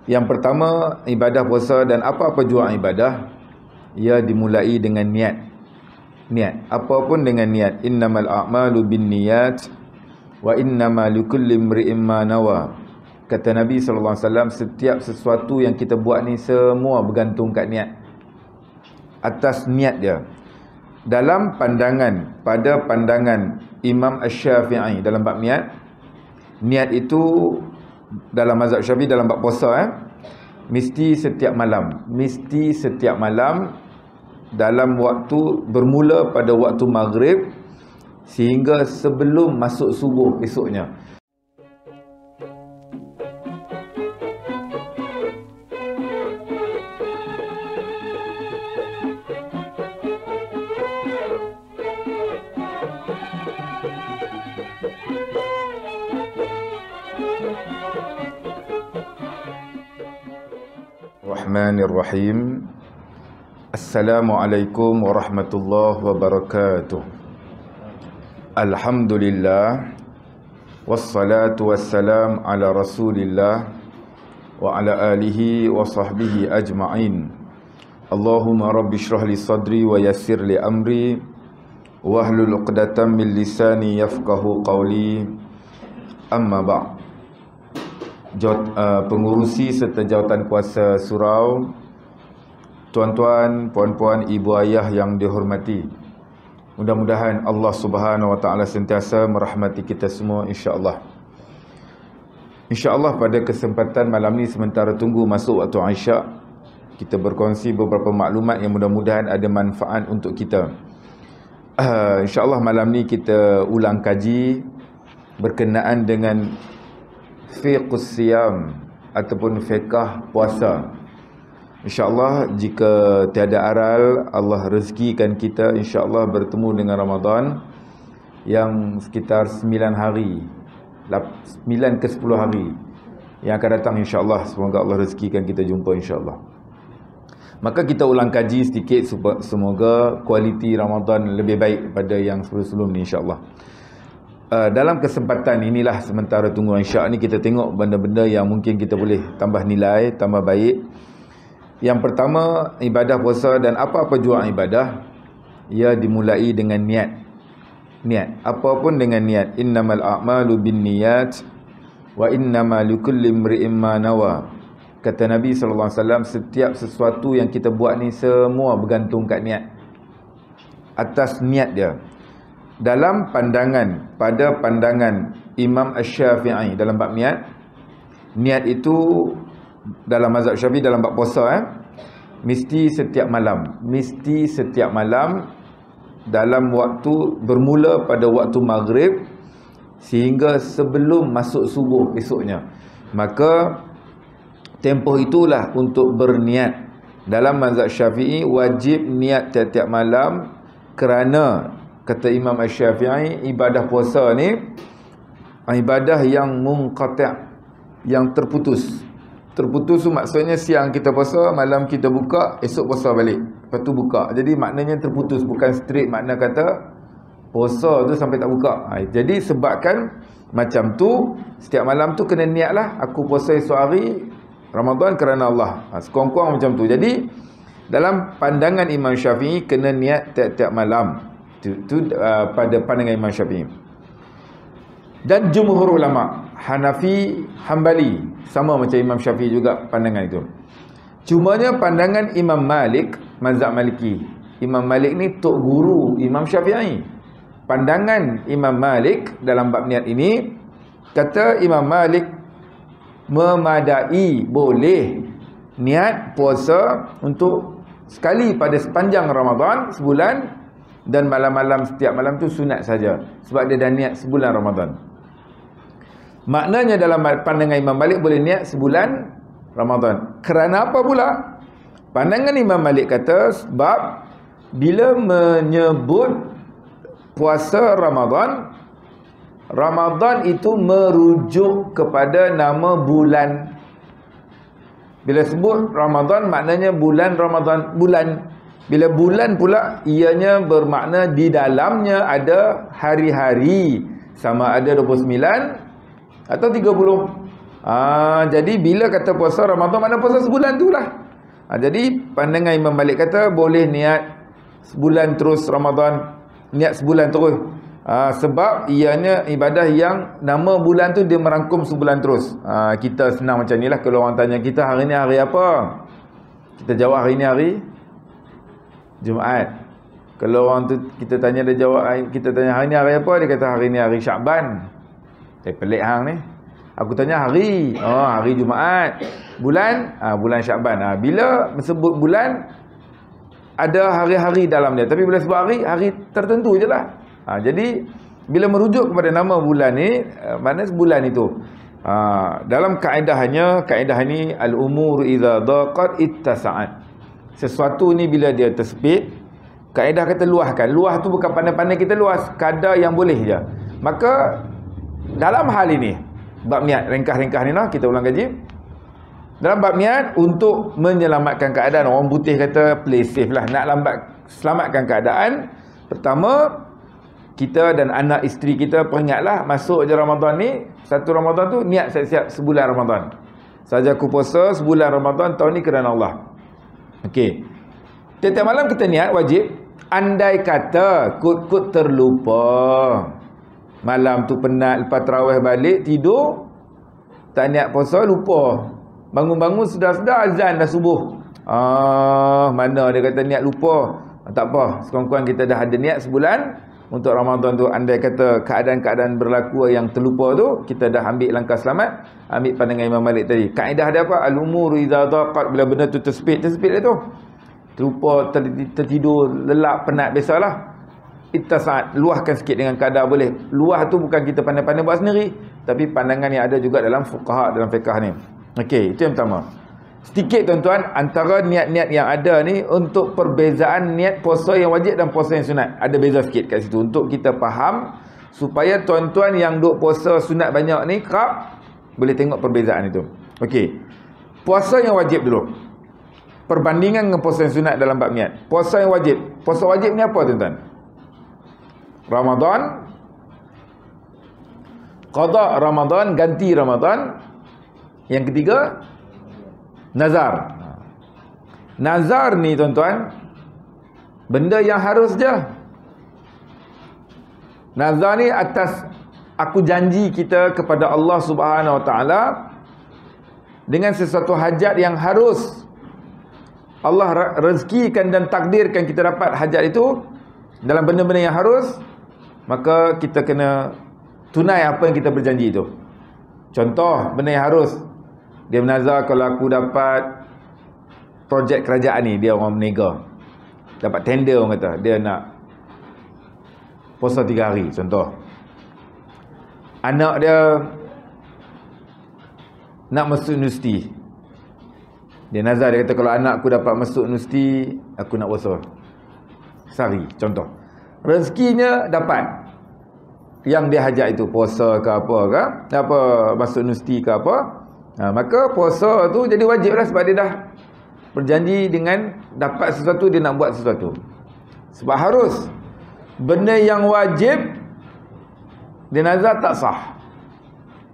Yang pertama, ibadah puasa dan apa-apa jua ibadah, ia dimulai dengan niat. Niat, apapun dengan niat. Innamal a'malu binniyat wa innamal likulli imri'in ma nawa. Kata Nabi SAW, setiap sesuatu yang kita buat ni semua bergantung kat niat. Atas niat dia. Dalam pandangan, pada pandangan Imam Asy-Syafi'i dalam bab niat, niat itu dalam mazhab Syafi'i dalam bab puasa mesti setiap malam. Mesti setiap malam dalam waktu bermula pada waktu maghrib sehingga sebelum masuk subuh esoknya. Bismillahirrahmanirrahim. Assalamualaikum warahmatullahi wabarakatuh. Alhamdulillah, wassalatu wassalam ala rasulillah wa ala alihi wa sahbihi ajma'in. Allahumma rabbi shrah li sadri wa yassir li amri wahlul 'uqdatam min lisani yafqahu qawli. Amma ba'd. Pengurusi serta jawatan kuasa surau, tuan-tuan, puan-puan, ibu ayah yang dihormati, mudah-mudahan Allah Subhanahu wa taala sentiasa merahmati kita semua, insya-Allah. Insya-Allah pada kesempatan malam ni, sementara tunggu masuk waktu Isyak, kita berkongsi beberapa maklumat yang mudah-mudahan ada manfaat untuk kita. Insya-Allah malam ni kita ulang kaji berkenaan dengan fiqhus siyam ataupun fiqh puasa. InsyaAllah jika tiada aral, Allah rezekikan kita insyaAllah bertemu dengan Ramadan yang sekitar 9 hari, 9 ke 10 hari yang akan datang insyaAllah. Semoga Allah rezekikan kita jumpa insyaAllah. Maka kita ulang kaji sedikit semoga kualiti Ramadan lebih baik pada yang sebelum-sebelum ni insyaAllah. Dalam kesempatan inilah sementara tunggu Isyak ni, kita tengok benda-benda yang mungkin kita boleh tambah nilai, tambah baik. Yang pertama, ibadah puasa dan apa-apa jua ibadah, ia dimulai dengan niat. Niat, apapun dengan niat. Innamal a'malu binniyat wa innamal likulli imri'in ma nawa. Kata Nabi SAW, setiap sesuatu yang kita buat ni semua bergantung kat niat. Atas niat dia. Dalam pandangan, pada pandangan Imam Asy-Syafi'i dalam bab niat, niat itu dalam mazhab Syafi'i dalam bab puasa mesti setiap malam. Mesti setiap malam dalam waktu bermula pada waktu maghrib sehingga sebelum masuk subuh esoknya. Maka tempoh itulah untuk berniat. Dalam mazhab Syafi'i wajib niat tiap-tiap malam, kerana kata Imam Asy-Syafi'i, ibadah puasa ni ibadah yang munqati', yang terputus. Terputus tu maksudnya siang kita puasa, malam kita buka, esok puasa balik, lepas tu buka. Jadi maknanya terputus, bukan straight makna kata puasa tu sampai tak buka. Jadi sebabkan macam tu, setiap malam tu kena niat lah, aku puasa esok hari Ramadan kerana Allah. Sekurang-kurang macam tu. Jadi dalam pandangan Imam Syafi'i kena niat tiap-tiap malam. Itu pada pandangan Imam Syafi'i. Dan jumhur ulama Hanafi, Hambali sama macam Imam Syafi'i juga pandangan itu. Cumanya pandangan Imam Malik, mazhab Maliki. Imam Malik ni tok guru Imam Syafi'i. Pandangan Imam Malik dalam bab niat ini, kata Imam Malik memadai boleh niat puasa untuk sekali pada sepanjang Ramadan sebulan, dan malam-malam setiap malam tu sunat saja sebab dia dah niat sebulan Ramadan. Maknanya dalam pandangan Imam Malik boleh niat sebulan Ramadan. Kerana apa pula? Pandangan Imam Malik kata sebab bila menyebut puasa Ramadan, Ramadan itu merujuk kepada nama bulan. Bila sebut Ramadan maknanya bulan Ramadan, bulan. Bila bulan pula, ianya bermakna di dalamnya ada hari-hari, sama ada 29 atau 30. Jadi bila kata puasa Ramadan, mana puasa sebulan tu lah. Jadi pandangan Imam Malik kata boleh niat sebulan terus Ramadan, niat sebulan terus. Sebab ianya ibadah yang nama bulan tu dia merangkum sebulan terus. Kita senang macam ni lah. Kalau orang tanya kita hari ni hari apa, kita jawab hari ni hari Jumaat. Kalau orang tu kita tanya, dia jawab, kita tanya hari ni hari apa, dia kata hari ni hari Syakban. Pelik hang ni. Aku tanya hari, hari Jumaat. Bulan, bulan Syakban. Bila sebut bulan, ada hari-hari dalam dia. Tapi bila sebut hari, hari tertentu je lah. Jadi, bila merujuk kepada nama bulan ni, mana sebulan itu? Dalam kaedahnya, kaedah ni, al-umur idza daqat ittasa'at. Sesuatu ni bila dia tersepit, kaedah kata luahkan. Luah tu bukan pandai-pandai kita luas, kadar yang boleh je. Maka, dalam hal ini, bab niat, ringkas-ringkas ni lah, kita ulang kaji. Dalam bab niat, untuk menyelamatkan keadaan, orang putih kata play safe lah, nak selamatkan keadaan. Pertama, kita dan anak isteri kita peringatlah, masuk je Ramadan ni, satu Ramadan tu, niat siap-siap sebulan Ramadan. Saja aku puasa sebulan Ramadan tahun ni kerana Allah. Okey. Tiap-tiap malam kita niat, wajib. Andai kata, kut-kut terlupa, malam tu penat, lepas tarawih balik, tidur, tak niat puasa, lupa. Bangun-bangun sedar-sedar azan dah subuh. Mana dia kata niat lupa. Tak apa, sekurang-kurang kita dah ada niat sebulan untuk Ramadan tu. Andai kata keadaan-keadaan berlaku yang terlupa tu, kita dah ambil langkah selamat. Ambil pandangan Imam Malik tadi. Kaedah dia apa? Al-umur idza daqat, bila benda tu tersepit dia tu. Terlupa, tertidur, lelap, penat, biasalah. Ittasa'at, luahkan sikit dengan kadar boleh. Luah tu bukan kita pandai-pandai buat sendiri, tapi pandangan yang ada juga dalam fuqaha, dalam fiqh ni. Okey, itu yang pertama. Sedikit tuan-tuan, antara niat-niat yang ada ni untuk perbezaan niat puasa yang wajib dan puasa yang sunat. Ada beza sikit kat situ untuk kita faham, supaya tuan-tuan yang duk puasa sunat banyak ni kerap boleh tengok perbezaan itu. Okey. Puasa yang wajib dulu. Perbandingan dengan puasa yang sunat dalam bab niat. Puasa yang wajib. Puasa wajib ni apa tuan-tuan? Ramadan, qada Ramadan, ganti Ramadan. Yang ketiga, nazar. Nazar ni tuan-tuan, benda yang harus je. Nazar ni atas aku janji kita kepada Allah Subhanahu Wa Taala dengan sesuatu hajat yang harus Allah rezekikan dan takdirkan kita dapat hajat itu dalam benda-benda yang harus, maka kita kena tunai apa yang kita berjanji itu. Contoh, benda yang harus, dia menazar kalau aku dapat projek kerajaan ni, dia orang menega, dapat tender, orang kata dia nak puasa 3 hari. Contoh, anak dia nak masuk universiti, dia nazar, dia kata kalau anak aku dapat masuk universiti, aku nak puasa sehari. Contoh, rezekinya dapat yang dia hajat itu, puasa ke apa ke, apa masuk universiti ke apa, maka puasa tu jadi wajib lah, sebab dia dah berjanji dengan dapat sesuatu, dia nak buat sesuatu. Sebab harus. Benda yang wajib, dia nazar tak sah.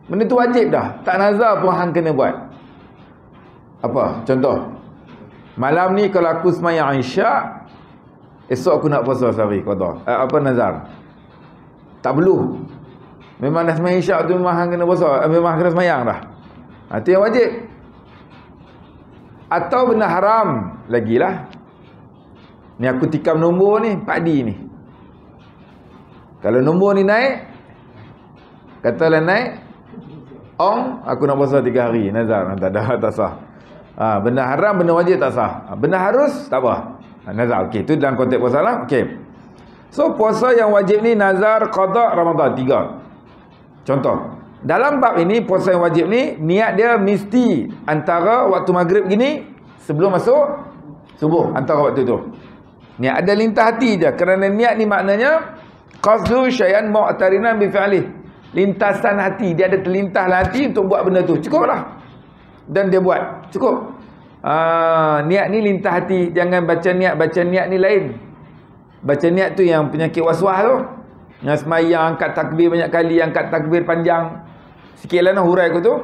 Benda tu wajib dah, tak nazar pun hang kena buat. Apa? Contoh, malam ni kalau aku semayang Isyak, esok aku nak puasa sehari qada. Apa nazar? Tak perlu. Memang dah semayang Isyak tu memang hang kena puasa, memang kena semayang dah. Itu yang wajib. Atau benda haram lagilah. Ni aku tikam nombor ni, Pak Di ni. Kalau nombor ni naik, katalah naik, aku nak puasa 3 hari, nazar, tak sah. Benda haram, benda wajib tak sah. Benda harus, tak apa. Nazar, okey, itu dalam konteks puasa lah. Okey. So, puasa yang wajib ni, nazar, qada, Ramadan, 3. Contoh, dalam bab ini, puasa yang wajib ni, niat dia mesti antara waktu maghrib gini, sebelum masuk subuh, antara waktu tu. Niat ada lintah hati je. Kerana niat ni maknanya, qasdu syai'an mu'tarinan bifi'alih. Lintasan hati, dia ada terlintas hati untuk buat benda tu. Cukup lah. Dan dia buat, cukup. Niat ni lintah hati. Jangan baca niat ni lain. Baca niat tu yang penyakit waswas tu, yang semayang, angkat takbir banyak kali, angkat takbir panjang. Sikit lah nak hurai aku tu.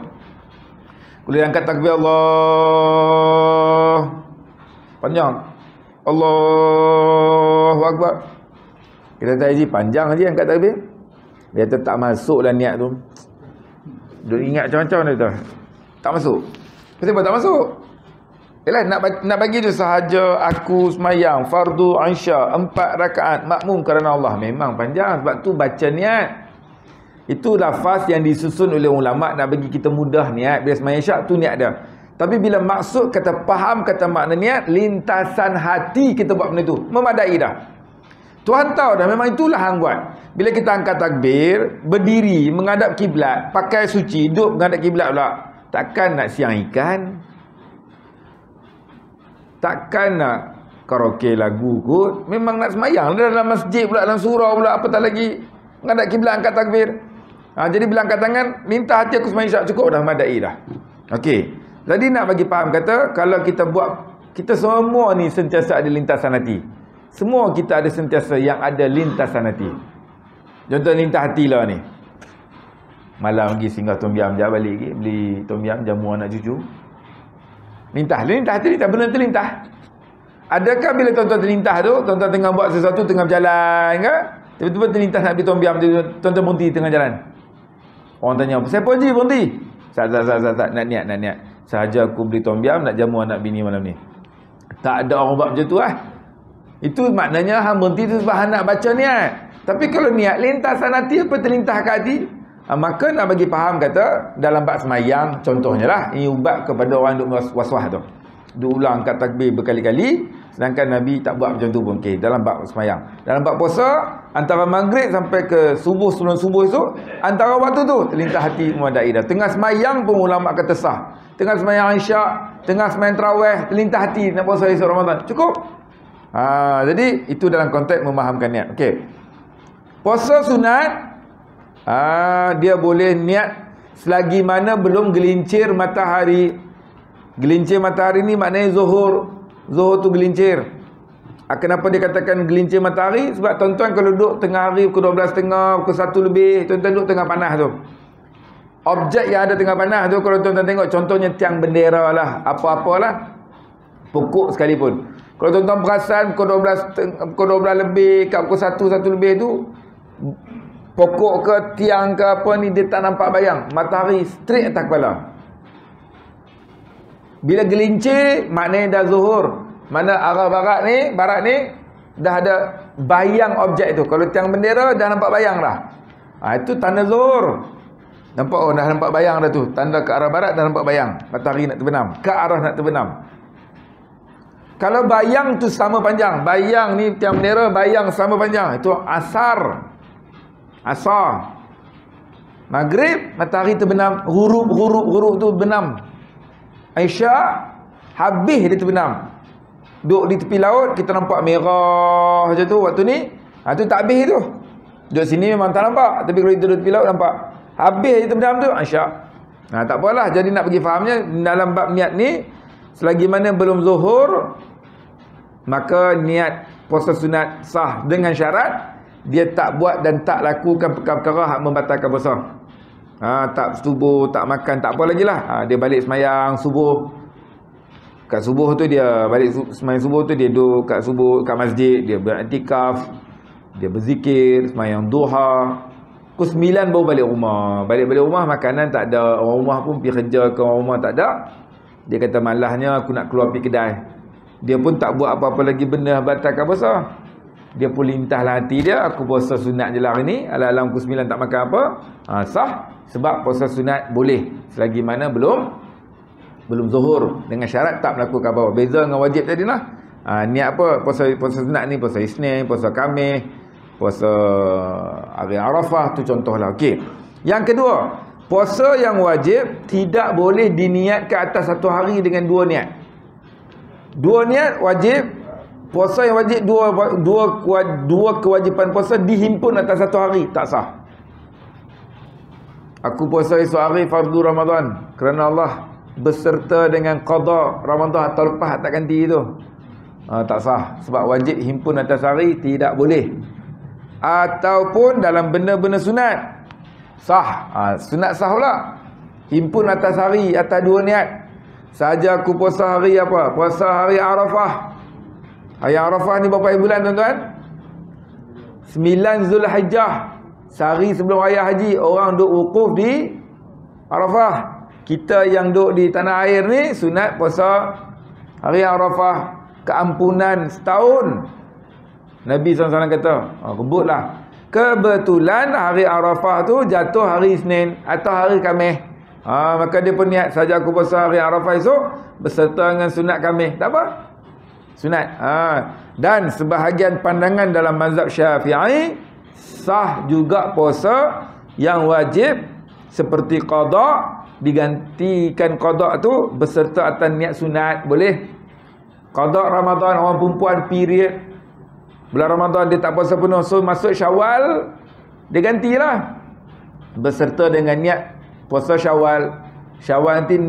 Boleh angkat takbir Allah panjang, Allahu Akbar. Kita tahu panjang aja angkat takbir. Dia tak masuklah niat tu. Dia ingat macam-macam dia tu. Tak masuk. Kenapa tak masuk? Yalah, nak bagi tu sahaja aku semayang fardu Aisyah 4 rakaat makmum kerana Allah. Memang panjang sebab tu baca niat. Itu lafaz yang disusun oleh ulama nak bagi kita mudah niat. Bila semayang Isyak tu niat dia. Tapi bila maksud kata faham kata makna niat, lintasan hati kita buat benda tu memadai dah. Tuhan tahu dah memang itulah hang buat. Bila kita angkat takbir, berdiri menghadap kiblat, pakai suci, duduk menghadap kiblat pula. Takkan nak siang ikan. Takkan nak karaoke lagu kot. Memang nak semayang dalam masjid pula, dalam surau pula, apa tak lagi. Menghadap kiblat angkat takbir. Jadi bila angkat tangan, minta hati aku semayang Isyak cukup dah, madai dah. Okey. Jadi nak bagi faham kata, kalau kita buat, kita semua ni sentiasa ada lintasan hati. Semua kita ada sentiasa yang ada lintasan hati. Contoh lintas hati lah ni. Malam pergi singgah Tom Yam, jap balik lagi beli Tom Yam jamu anak cucu. Lintas hati, lintas benda terlintas. Adakah bila tuan-tuan terlintas tu, tuan-tuan tengah buat sesuatu, tengah berjalan ke, tiba-tiba terlintas nak pergi Tom Yam, tuan-tuan berhenti tengah jalan. Orang tanya, siapa je berhenti? Tak, nak niat. Sahaja aku beli Tom Yam nak jamu anak bini malam ni. Tak ada orang buat macam tu lah. Itu maknanya hang berhenti tu sebab hang nak baca niat. Tapi kalau niat lintasan hati, apa terlintas ke hati? Maka nak bagi faham kata dalam bab semayang contohnya lah, ini ubat kepada orang yang duk was-was tu. Duk ulang angkat takbir berkali-kali, sedangkan Nabi tak buat macam tu pun. Okey, dalam bab semayang. Dalam bab puasa, antara maghrib sampai ke subuh, sebelum subuh esok, antara waktu tu terlintas hati memadai dah. Tengah semayang pun ulama kata sah. Tengah semayang Isyak, tengah semayang tarawih, terlintas hati nak puasa esok Ramadan. Cukup. Jadi itu dalam konteks memahamkan niat. Okey. Puasa sunat, dia boleh niat selagi mana belum gelincir matahari. Gelincir matahari ni maknanya zuhur. Zuhur tu gelincir. Kenapa dia katakan gelincir matahari? Sebab tuan-tuan kalau duduk tengah hari pukul 12.30, pukul 1 lebih, tuan-tuan duduk tengah panas tu. Objek yang ada tengah panas tu, kalau tuan-tuan tengok, contohnya tiang bendera lah, apa-apalah, pokok sekalipun. Kalau tuan-tuan perasan pukul 12 lebih, kat pukul 1 lebih tu, pokok ke tiang ke apa ni, dia tak nampak bayang. Matahari straight atas kepala. Bila gelincir, maknanya dah zuhur. Mana arah barat ni dah ada bayang objek tu. Kalau tiang bendera dah nampak bayang dah. Itu tanda zuhur. Nampak, dah nampak bayang dah tu. Tanda ke arah barat dah nampak bayang. Matahari nak terbenam, ke arah nak terbenam. Kalau bayang tu sama panjang, bayang ni tiang bendera, bayang sama panjang, itu asar. Maghrib, matahari terbenam, huruf tu benam. Isyak, habis dia terbenam. Duduk di tepi laut, kita nampak merah macam tu waktu ni. Tu tak habis tu. Duduk sini memang tak nampak, tapi kalau kita duduk tepi laut nampak. Habis dia terbenam tu, Isyak. Tak apalah, jadi nak bagi fahamnya, dalam bab niat ni, selagi mana belum zuhur, maka niat puasa sunat sah dengan syarat dia tak buat dan tak lakukan perkara-perkara hak membatalkan puasa. Tak subuh, tak makan, tak apa lagi lah. Dia balik semayang subuh. Kat subuh tu dia balik semayang subuh tu dia duduk kat subuh kat masjid, dia beriktikaf, dia berzikir, semayang duha. Pukul 9 baru balik rumah. Balik rumah makanan tak ada, orang rumah pun pergi kerja ke orang rumah tak ada. Dia kata malahnya aku nak keluar pergi kedai. Dia pun tak buat apa-apa lagi benda batalkan puasa. Dia pun lintahlah hati dia, aku puasa sunat je lah hari ni, alam pukul 9 tak makan apa. Sah, sebab puasa sunat boleh selagi mana belum zuhur, dengan syarat tak melakukan apa-apa. Beza dengan wajib tadi lah. Niat apa? Puasa sunat ni, puasa Isnin, puasa Khamis, puasa hari Arafah, tu contohlah. Okey. Yang kedua, puasa yang wajib tidak boleh diniat ke atas satu hari dengan dua niat. Dua niat wajib. Puasa yang wajib, dua kewajipan puasa dihimpun atas satu hari, tak sah. Aku puasa esok hari fardu Ramadan kerana Allah beserta dengan qada Ramadan atau lepas tak ganti tu. Tak sah. Sebab wajib himpun atas hari, tidak boleh. Ataupun dalam benda-benda sunat, sah. Sunat sah pula. Himpun atas hari, atas dua niat. Saja aku puasa hari apa? Puasa hari Arafah. Hari Arafah ni berapa bulan tuan-tuan? 9 Zulhijjah. Sehari sebelum raya haji, orang duk wukuf di Arafah. Kita yang duk di tanah air ni sunat puasa hari Arafah, keampunan setahun. Nabi SAW kata, rebutlah. Kebetulan hari Arafah tu jatuh hari Isnin atau hari Khamis. Maka dia pun niat, saja aku puasa hari Arafah esok berserta dengan sunat Khamis. Tak apa? Sunat. Dan sebahagian pandangan dalam mazhab Syafi'i, sah juga puasa yang wajib seperti qada, digantikan qada tu berserta atas niat sunat. Boleh. Qada Ramadan, orang perempuan period bulan Ramadan dia tak puasa penuh, so masuk Syawal dia gantilah berserta dengan niat puasa Syawal. Syawal nanti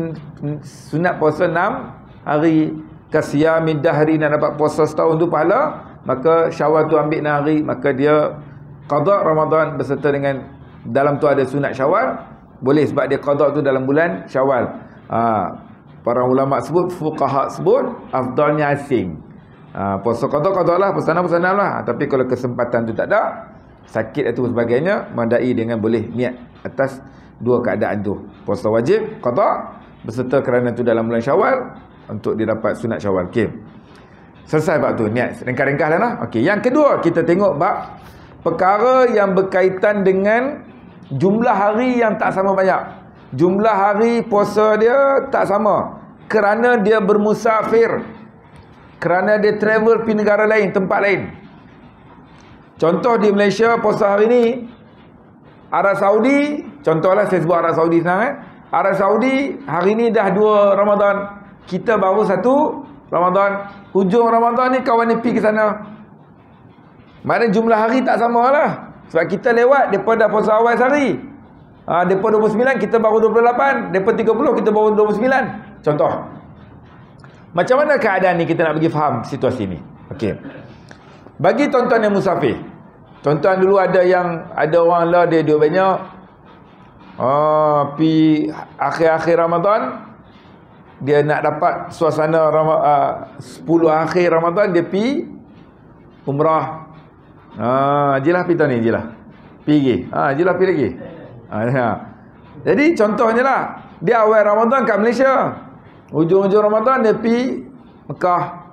sunat puasa 6 hari, kasiyamid dahri, nak dapat puasa setahun tu pahala, maka Syawal tu ambil 6 hari, maka dia qada Ramadan berserta dengan, dalam tu ada sunat Syawal, boleh sebab dia qada tu dalam bulan Syawal. Para ulama sebut, fuqaha sebut afdalnya asing. Puasa qada lah, pesanan lah. Tapi kalau kesempatan tu tak ada, sakit itu sebagainya, mandai dengan boleh niat atas dua keadaan tu. Puasa wajib qada berserta kerana tu dalam bulan Syawal untuk dia dapat sunat Syawal. Okey. Selesai bab tu, niat. Ringkas-ringkas lah. Okey, yang kedua kita tengok bab perkara yang berkaitan dengan jumlah hari yang tak sama banyak. Jumlah hari puasa dia tak sama kerana dia bermusafir, kerana dia travel pergi negara lain, tempat lain. Contoh di Malaysia puasa hari ni, Arab Saudi, contohlah saya sebut Arab Saudi senang. Arab Saudi hari ni dah 2 Ramadan, kita baru 1 Ramadan. Hujung Ramadan ni kawan ni pergi ke sana. Maknanya jumlah hari tak sama lah. Sebab kita lewat, mereka dah puasa awal sehari. Mereka 29, kita baru 28. Mereka 30, kita baru 29. Contoh. Macam mana keadaan ni kita nak bagi faham situasi ni? Okey. Bagi tuan-tuan yang musafir. Tuan-tuan dulu ada orang lah dia banyak. Pi akhir-akhir Ramadan dia nak dapat suasana 10 akhir Ramadan dia pi umrah. Jilah pi tahun ni jilah. Pergi. Jilah pi lagi. Jadi contohnya lah, dia awal Ramadan kat Malaysia. Hujung-hujung Ramadan dia pi Mekah.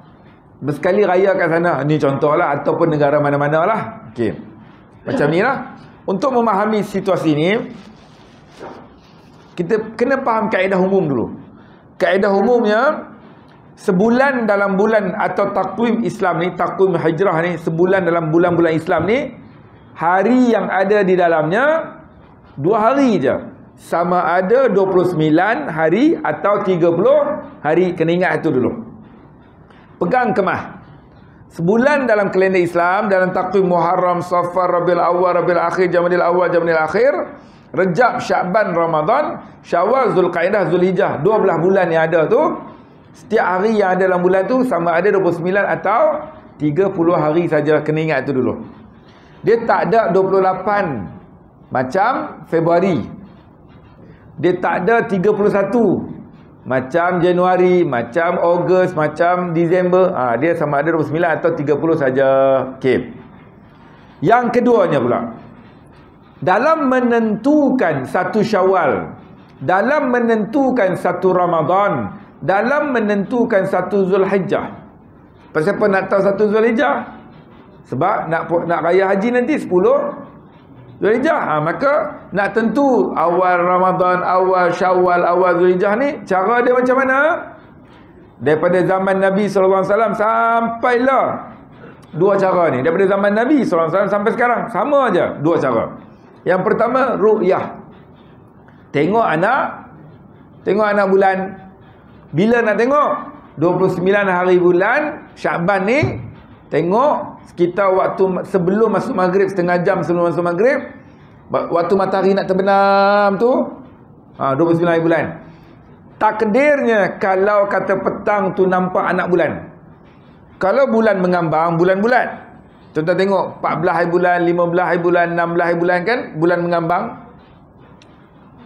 Bersekali raya kat sana. Ni contohlah, ataupun negara mana-mana lah. Okey. Macam ni lah. Untuk memahami situasi ni, kita kena faham kaedah umum dulu. Kaedah umumnya, sebulan dalam bulan atau takwim Islam ni, takwim hijrah ni, sebulan dalam bulan-bulan Islam ni, hari yang ada di dalamnya 2 hari je. Sama ada 29 hari atau 30 hari. Kena ingat itu dulu. Pegang kemah. Sebulan dalam kalender Islam, dalam takwim Muharram, Safar, Rabiul Awal, Rabiul Akhir, Jamadil Awal, Jamadil Akhir, Rejab, Sya'ban, Ramadan, Syawal, Zulqaidah, Zulhijjah, 12 bulan yang ada tu, setiap hari yang ada dalam bulan tu sama ada 29 atau 30 hari saja. Kena ingat itu dulu. Dia tak ada 28 macam Februari. Dia tak ada 31 macam Januari, macam Ogos, macam Disember. Dia sama ada 29 atau 30 saja. Okey. Yang keduanya pula, dalam menentukan satu Syawal, dalam menentukan satu Ramadan, dalam menentukan satu Zulhijjah. Pasal apa nak tahu satu Zulhijjah? Sebab nak raya haji nanti 10 Zulhijjah. Maka nak tentu awal Ramadan, awal Syawal, awal Zulhijjah ni, cara dia macam mana? Daripada zaman Nabi SAW sampailah 2 cara ni. Daripada zaman Nabi SAW sampai sekarang sama aja 2 cara. Yang pertama, ru'yah. Tengok anak bulan. Bila nak tengok? 29 hari bulan Sya'ban ni, tengok sekitar waktu sebelum masuk maghrib, setengah jam sebelum masuk maghrib, waktu matahari nak terbenam tu, 29 hari bulan. Takdirnya kalau kata petang tu nampak anak bulan. Kalau bulan mengambang, bulan bulat. Contoh tengok 14 hari bulan, 15 hari bulan, 16 hari bulan kan, bulan mengambang.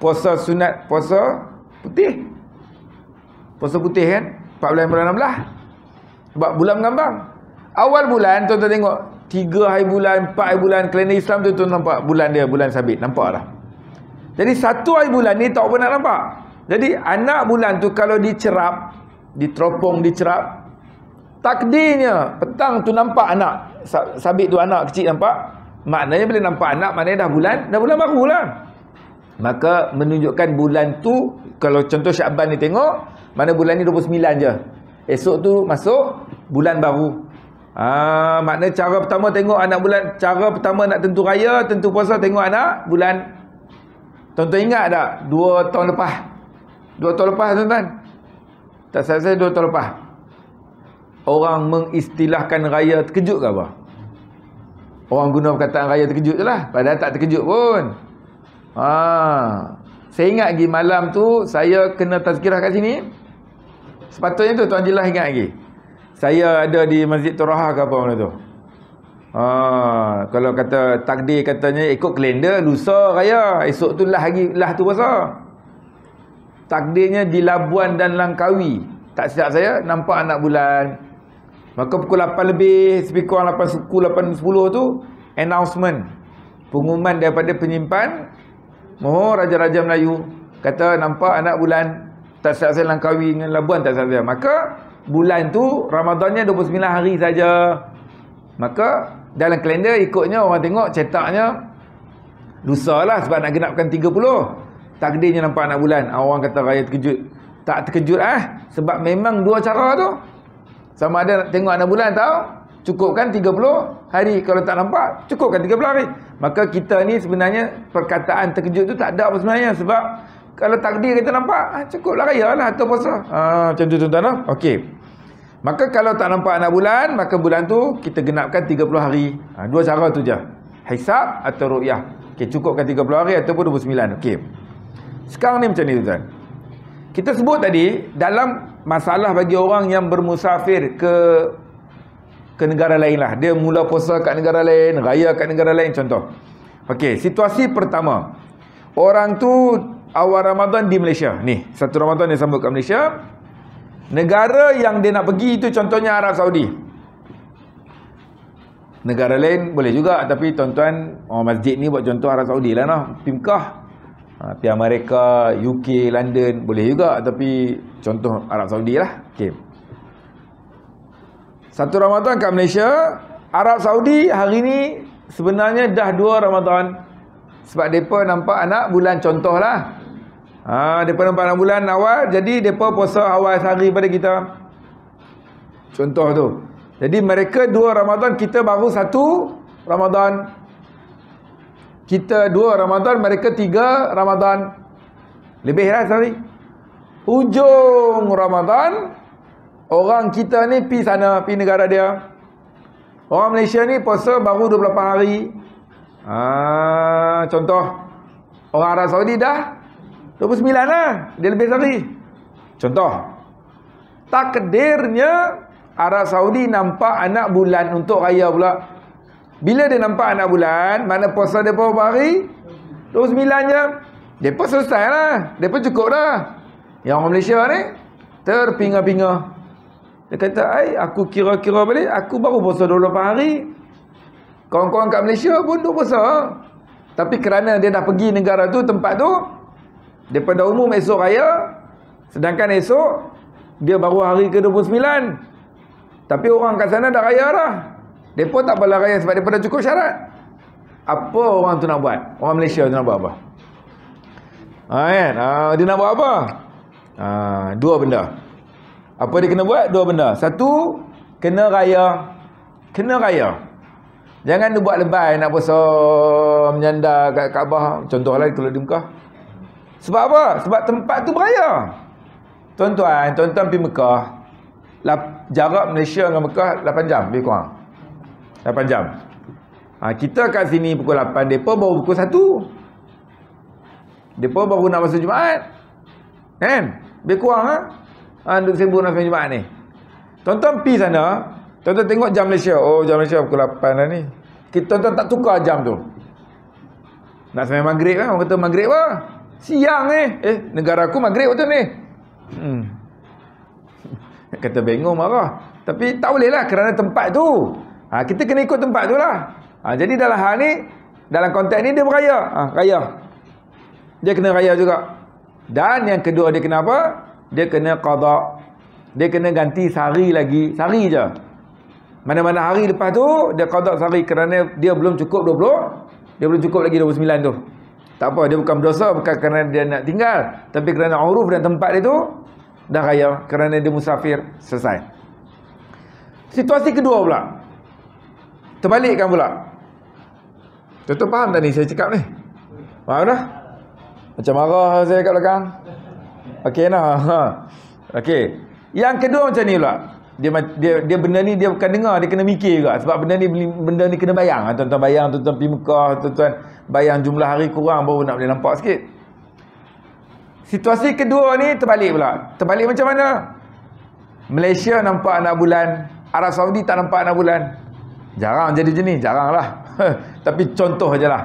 puasa sunat, puasa putih. Puasa putih kan 14 bulan 16. Sebab bulan mengambang. Awal bulan tuan-tuan tengok 3 hari bulan, 4 hari bulan, kalender Islam tu tuan nampak bulan dia, bulan sabit. Nampak dah. Jadi 1 hari bulan ni tak pernah nampak. Jadi anak bulan tu kalau dicerap, diteropong, dicerap, takdirnya petang tu nampak anak sabit tu, anak kecil nampak. Maknanya bila nampak anak, maknanya dah bulan baru lah. Maka menunjukkan bulan tu, kalau contoh Syaban ni tengok, mana bulan ni 29 je. Esok tu masuk bulan baru. Maknanya cara pertama tengok anak bulan, cara pertama nak tentu raya, tentu puasa, tengok anak bulan. Tuan-tuan ingat tak 2 tahun lepas? 2 tahun lepas tuan-tuan? Tak salah saya 2 tahun lepas. Orang mengistilahkan raya terkejut ke apa? Orang guna perkataan raya terkejut je lah. Padahal tak terkejut pun. Saya ingat lagi malam tu saya kena tazkirah kat sini. Sepatutnya tu Tuan Jilah ingat lagi. Saya ada di Masjid Toraha ke apa benda tu. Kalau kata takdir katanya ikut kalender lusa raya, esok tu lah tu puasa. Takdirnya di Labuan dan Langkawi. Tak silap saya nampak anak bulan. Maka pukul 8 lebih, lebih kurang 8 suku 8.10 tu announcement, pengumuman daripada penyimpan Mohor Raja-Raja Melayu, kata nampak anak bulan. Tak silap saya Langkawi dengan Labuan, tak silap saya. Maka bulan tu Ramadannya 29 hari saja. Maka dalam kalender ikutnya orang tengok cetaknya lusa lah, sebab nak genapkan 30. Takdirnya nampak anak bulan. Orang kata raya terkejut. Tak terkejut sebab memang 2 cara tu. Sama ada nak tengok anak bulan tahu, cukupkan 30 hari. Kalau tak nampak, cukupkan 30 hari. Maka kita ni sebenarnya perkataan terkejut tu tak ada apa sebenarnya. Sebab kalau takdir kita nampak, cukuplah raya lah atau puasa. Macam tu tuan-tuan. Okey. Maka kalau tak nampak anak bulan, maka bulan tu kita genapkan 30 hari. 2 cara tu je. Hisab atau ru'yah. Okey, cukupkan 30 hari ataupun 29. Okey. Sekarang ni macam ni tuan-tuan. Kita sebut tadi dalam masalah bagi orang yang bermusafir ke negara lain lah. Dia mula puasa kat negara lain, raya kat negara lain contoh. Okey, situasi pertama. Orang tu awal Ramadan di Malaysia. Ni, 1 Ramadan dia sambut kat Malaysia. Negara yang dia nak pergi itu contohnya Arab Saudi. Negara lain boleh juga, tapi tuan-tuan orang masjid ni buat contoh Arab Saudi lah noh. Pergi Mekah, pergi Amerika, UK, London boleh juga, tapi contoh Arab Saudi lah. Okey. 1 Ramadan kat Malaysia, Arab Saudi hari ni sebenarnya dah 2 Ramadan. Sebab mereka nampak anak bulan contoh lah. Mereka nampak anak bulan awal, jadi mereka puasa awal sehari pada kita. Contoh tu. Jadi mereka 2 Ramadan, kita baru 1 Ramadan. Kita 2 Ramadan, mereka 3 Ramadan. Lebih lah sehari. Hujung Ramadan, orang kita ni pergi sana, pergi negara dia. Orang Malaysia ni puasa baru 28 hari. Contoh, orang Arab Saudi dah 29 lah. Dia lebih sehari. Contoh, takdirnya Arab Saudi nampak anak bulan untuk raya pula. Bila dia nampak anak bulan, mana puasa dia berapa hari? 29 je. Dia pun selesai lah. Dia pun cukup dah. Yang orang Malaysia ni terpinga-pinga. Dia kata, aku kira-kira balik, aku baru puasa 28 hari. Kawan-kawan kat Malaysia pun duk puasa. Tapi kerana dia dah pergi negara tu, tempat tu, daripada umum esok raya, sedangkan esok dia baru hari ke-29. Tapi orang kat sana dah raya dah. Mereka tak boleh raya sebab mereka dah cukup syarat. Apa orang tu nak buat? Orang Malaysia tu nak buat apa? Kan? Dia nak buat apa? 2 benda. Apa dia kena buat? 2 benda. 1, kena raya. Kena raya. Jangan dia buat lebay nak puasa menyandar kat Kaabah. Contohlah kalau di Mekah. Sebab apa? Sebab tempat tu beraya. Tuan-tuan pergi Mekah. Jarak Malaysia dengan Mekah 8 jam lebih kurang. 8 jam. Kita kat sini pukul 8, depa baru pukul 1. Depa baru nak masuk Jumaat. Kan? Lebih kurang duk sibuk nak Jumaat ni. Tuan-tuan pergi sana, tuan-tuan tengok jam Malaysia. Oh, jam Malaysia pukul 8 dah ni. Kita tuan-tuan tak tukar jam tu. Nak sampai maghrib orang kata maghrib Siang negara aku maghrib waktu ni. Kata bengong marah. Tapi tak boleh lah kerana tempat tu. Kita kena ikut tempat tu lah. Jadi dalam hal ni, dalam konteks ni dia beraya. Raya. Dia kena raya juga. Dan yang kedua dia kena apa? Dia kena qada. Dia kena ganti sehari lagi. Sehari je. Mana-mana hari lepas tu, dia qada sehari kerana dia belum cukup 20. Dia belum cukup lagi 29 tu. Tak apa, dia bukan berdosa, bukan kerana dia nak tinggal, tapi kerana uruf dan tempat dia tu dah raya, kerana dia musafir. Selesai. Situasi kedua pula, terbalikkan pula. Tuan-tuan faham tak ni saya cakap ni? Faham dah? Macam marah saya kat belakang. Okey nah. Okey. Yang kedua macam ni pula. Dia benda ni dia bukan dengar, dia kena mikir juga. Sebab benda ni kena bayang. Tuan-tuan bayang, tuan-tuan pergi Mekah, tuan-tuan bayang jumlah hari kurang baru nak boleh nampak sikit. Situasi kedua ni terbalik pula. Terbalik macam mana? Malaysia nampak anak bulan, Arab Saudi tak nampak anak bulan. Jarang jadi macam ni, jarang lah. Tapi contoh je lah.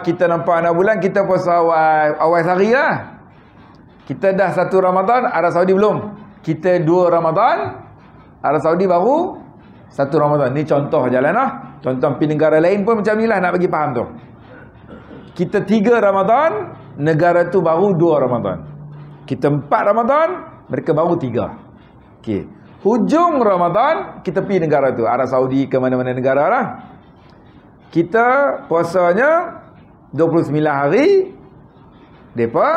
Kita nampak anak bulan, kita puasa awal sehari lah. Kita dah 1 Ramadan, Arab Saudi belum. Kita 2 Ramadan, Arab Saudi baru 1 Ramadan. Ni contoh jalan lah. Contoh pergi negara lain pun macam ni lah, nak bagi faham tu. Kita 3 Ramadan, negara tu baru 2 Ramadan. Kita 4 Ramadan, mereka baru 3. Okey. Hujung Ramadan, kita pergi negara tu, Arab Saudi ke mana-mana negara lah. Kita puasanya 29 hari, mereka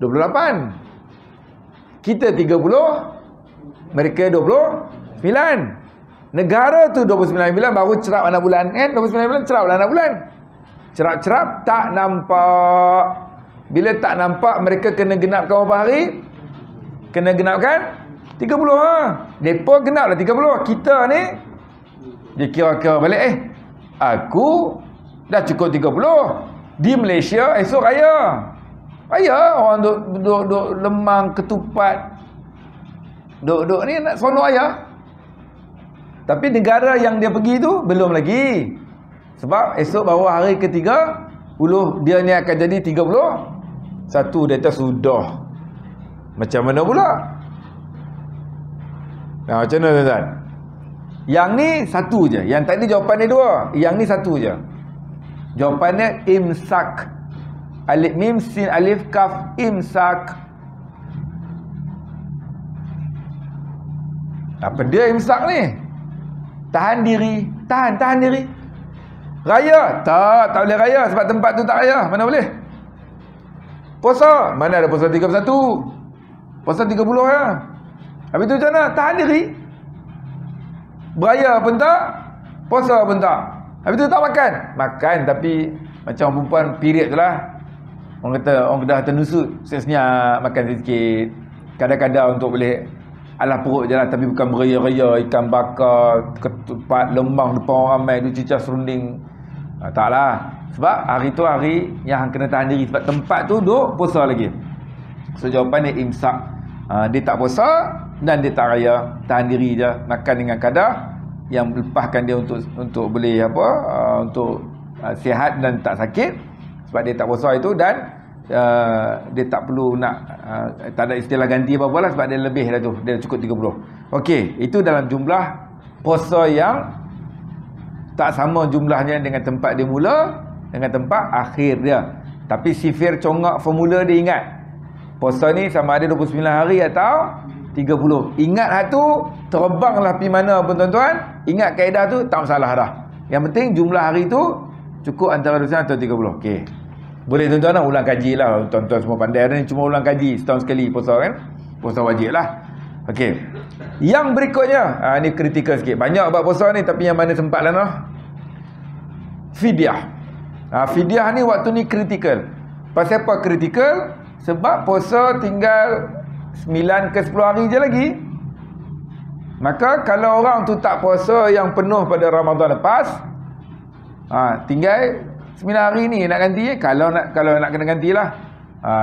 28. Kita 30, mereka 29. Negara tu 29 bulan baru cerap anak bulan kan? 29 bulan cerap anak bulan. Cerap-cerap tak nampak. Bila tak nampak, mereka kena genapkan berapa hari? Kena genapkan 30 Depa genaplah 30. Kita ni dia kira-kira balik aku dah cukup 30. Di Malaysia esok raya. Orang duk lemang ketupat. Duk ni nak seronok ayah. Tapi negara yang dia pergi tu belum lagi. Sebab esok baru hari ke-30, dia ni akan jadi 30. Satu dia sudah. Macam mana pula? Macam mana tuan-tuan? Yang ni satu je. Yang tadi jawapan dia 2. Yang ni satu je. Jawapannya imsak. Alif mim sin alif kaf, imsak. Apa dia imsak ni? Tahan diri. Tahan diri. Raya? Tak boleh raya sebab tempat tu tak raya. Mana boleh? Puasa? Mana ada puasa 31? Puasa 30 ya. Habis tu macam mana? Tahan diri. Beraya pun tak, puasa pun tak. Habis tu tak makan. Makan tapi macam perempuan period tu lah. Orang dah ternusut, senyap makan sikit. Kadang-kadang untuk boleh alah perut je lah, tapi bukan beraya-raya ikan bakar, ketupat, lemang depan orang ramai, tu cicah serunding. Taklah. Sebab hari tu hari yang kena tahan diri. Sebab tempat tu duk puasa lagi. So jawapan dia imsak. Dia tak puasa dan dia tak raya, tahan diri je, makan dengan kadar yang lepaskan dia untuk boleh untuk sihat dan tak sakit. Sebab dia tak puasa itu dan dia tak perlu nak tak ada istilah ganti apa-apa lah, sebab dia lebih dah tu, dia cukup 30. Okey, itu dalam jumlah puasa yang tak sama jumlahnya dengan tempat dia mula dengan tempat akhir dia. Tapi sifir congak formula dia ingat. Puasa ni sama ada 29 hari atau 30. Ingat hak tu, terbanglah pergi mana pun tuan-tuan, ingat kaedah tu tak masalah dah. Yang penting jumlah hari tu cukup antara 29 atau 30. Okey. Boleh tuan-tuan nak ulang kaji lah. Tuan-tuan semua pandai ni, cuma ulang kaji setahun sekali puasa kan. Puasa wajib lah. Okey. Yang berikutnya, ni kritikal sikit. Banyak buat puasa ni, tapi yang mana sempat lah noh. Fidyah. Fidyah ni waktu ni kritikal. Pasal apa kritikal? Sebab puasa tinggal 9 ke 10 hari je lagi. Maka kalau orang tu tak puasa yang penuh pada Ramadan lepas, tinggal 9 hari ni nak ganti kalau nak kena gantilah.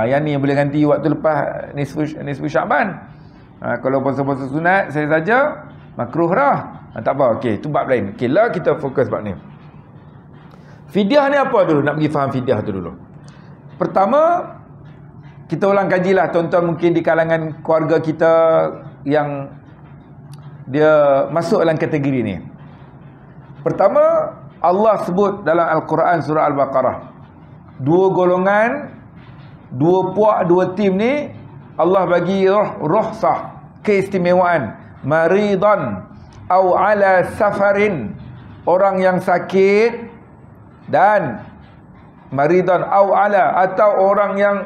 Yang ni yang boleh ganti waktu lepas nisfu Syaban. Kalau puasa-puasa sunat saya saja makruh dah. Tak apa, okey, tu bab lain. Okey lah, kita fokus bab ni. Fidyah ni apa dulu? Nak pergi faham fidyah tu dulu. Pertama, kita ulang kajilah tuan-tuan, mungkin di kalangan keluarga kita yang dia masuk dalam kategori ni. Pertama, Allah sebut dalam Al-Quran surah Al-Baqarah, dua golongan, dua puak, dua tim ni Allah bagi rukhsah, keistimewaan, maridan au ala safarin, orang yang sakit, dan maridan au ala, atau orang yang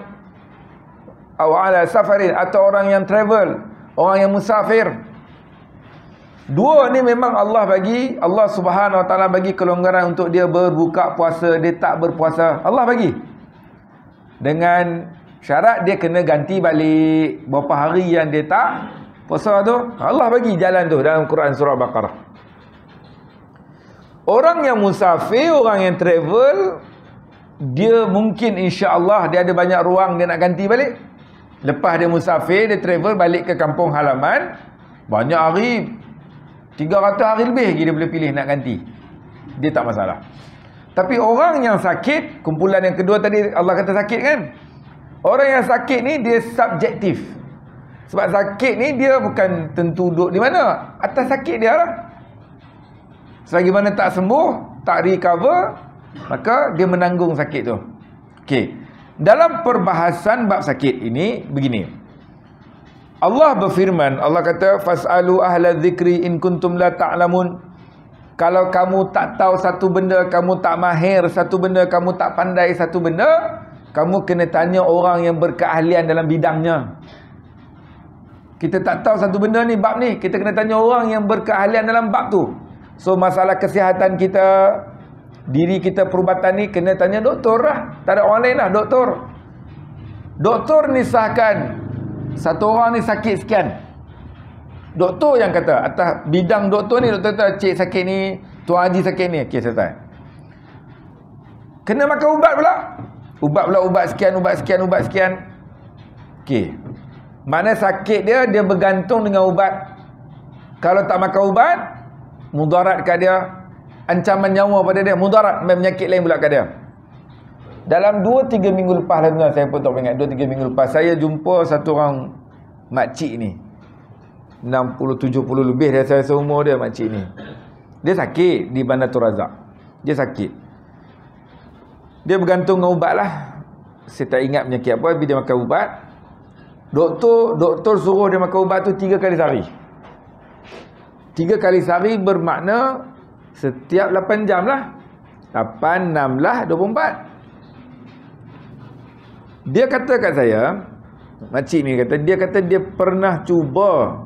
au ala safarin, atau orang yang travel, orang yang musafir. Dua ni memang Allah bagi, Allah Subhanahu Wa Taala bagi kelonggaran untuk dia berbuka puasa, dia tak berpuasa. Allah bagi. Dengan syarat dia kena ganti balik berapa hari yang dia tak puasa tu. Allah bagi jalan tu dalam Quran surah Baqarah. Orang yang musafir, orang yang travel, dia mungkin insya-Allah dia ada banyak ruang dia nak ganti balik. Lepas dia musafir, dia travel balik ke kampung halaman, banyak hari, 300 hari lebih lagi dia boleh pilih nak ganti. Dia tak masalah. Tapi orang yang sakit, kumpulan yang kedua tadi Allah kata sakit kan? Orang yang sakit ni dia subjektif. Sebab sakit ni dia bukan tentu duduk di mana. Atas sakit dia lah. Selagi mana tak sembuh, tak recover, maka dia menanggung sakit tu. Okey. Dalam perbahasan bab sakit ini begini. Allah berfirman, Allah kata fasalu ahla dzikri in kuntum la ta'lamun. Kalau kamu tak tahu satu benda, kamu tak mahir satu benda, kamu tak pandai satu benda, kamu kena tanya orang yang berkeahlian dalam bidangnya. Kita tak tahu satu benda ni, bab ni, kita kena tanya orang yang berkeahlian dalam bab tu. So masalah kesihatan kita, diri kita, perubatan ni kena tanya doktor lah. Tak ada orang lain lah, doktor. Doktor ni sahkan satu orang ni sakit sekian, doktor yang kata atas bidang doktor ni, doktor kata cik sakit ni, Tuan Haji sakit ni. Okey, selesai. Kena makan ubat pula. Ubat pula, ubat sekian, ubat sekian, ubat sekian. Okey. Mana sakit dia bergantung dengan ubat. Kalau tak makan ubat, mudarat kat dia, ancaman nyawa pada dia, mudarat, penyakit lain pula kat dia. Dalam 2-3 minggu lepas lah, saya pun tak ingat, 2-3 minggu lepas saya jumpa satu orang makcik ni, 60-70 lebih dari saya seumur dia. Makcik ni dia sakit di Bandar Tun Razak. Dia sakit, dia bergantung dengan ubat lah. Saya tak ingat penyakit apa, tapi dia makan ubat. Doktor suruh dia makan ubat tu 3 kali sehari. 3 kali sehari bermakna setiap 8 jam lah. 8, 16, 24. Dia kata kat saya, makcik ni kata, dia pernah cuba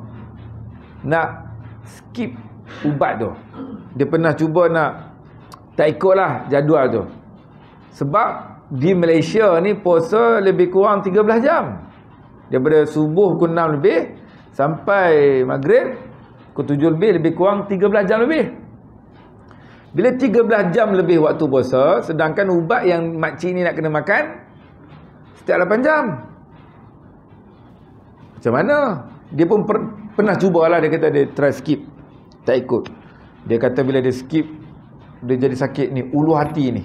nak skip ubat tu. Dia pernah cuba nak tak ikutlah jadual tu. Sebab di Malaysia ni puasa lebih kurang 13 jam. Daripada subuh pukul 6 lebih sampai maghrib pukul 7 lebih kurang 13 jam lebih. Bila 13 jam lebih waktu puasa, sedangkan ubat yang makcik ni nak kena makan setiap 8 jam. Macam mana? Dia pun pernah cubalah, dia kata dia try skip, tak ikut. Dia kata bila dia skip, dia jadi sakit ni, ulu hati ni.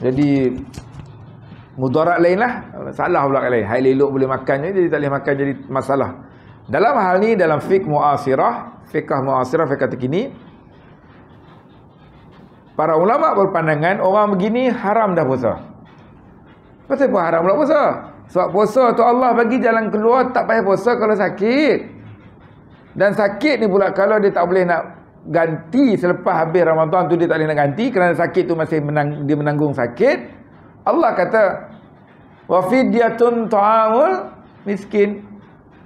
Jadi mudarat lain lah, salah pula lain. Hai lelok boleh makan, jadi tak boleh makan, jadi masalah. Dalam hal ni, dalam fiqh mu'asirah, fiqh terkini, para ulama berpandangan orang begini haram dah puasa. Pasal apa haram pula puasa? Sebab puasa tu Allah bagi jalan keluar, tak payah puasa kalau sakit. Dan sakit ni pula kalau dia tak boleh nak ganti selepas habis Ramadan tu, dia tak boleh nak ganti kerana sakit tu masih dia menanggung sakit. Allah kata wa fidyatun ta'amul miskin.